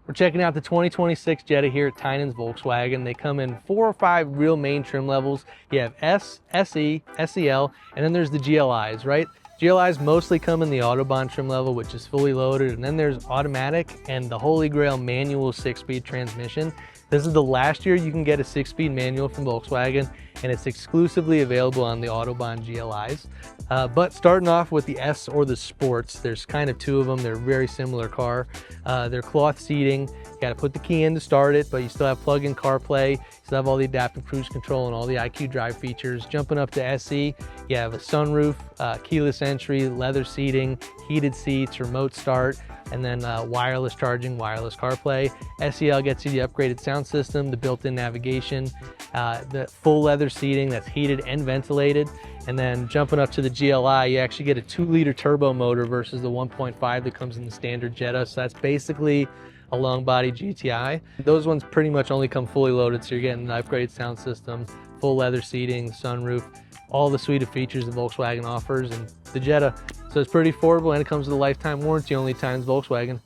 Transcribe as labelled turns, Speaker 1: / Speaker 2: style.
Speaker 1: We're checking out the 2026 Jetta here at Tynan's Volkswagen. They come in 4 or 5 real main trim levels. You have S, SE, SEL, and then there's the GLIs, right? GLIs mostly come in the Autobahn trim level, which is fully loaded, and then there's automatic and the holy grail manual 6-speed transmission. This is the last year you can get a 6-speed manual from Volkswagen, and it's exclusively available on the Autobahn GLIs. But starting off with the S or the Sports, there's kind of 2 of them. They're a very similar car. They're cloth seating. You got to put the key in to start it, but you still have plug-in CarPlay. You still have all the adaptive cruise control and all the IQ.DRIVE features. Jumping up to SE, you have a sunroof, keyless entry, leather seating, heated seats, remote start, and then wireless charging, wireless CarPlay. SEL gets you the upgraded sound system, the built-in navigation, the full leather seating that's heated and ventilated. And then jumping up to the GLI, you actually get a 2-liter turbo motor versus the 1.5 that comes in the standard Jetta. So that's basically a long body GTI. Those ones pretty much only come fully loaded, so you're getting an upgraded sound system, full leather seating, sunroof, all the suite of features that Volkswagen offers, and the Jetta. So it's pretty affordable, and it comes with a lifetime warranty only Tynan's Volkswagen.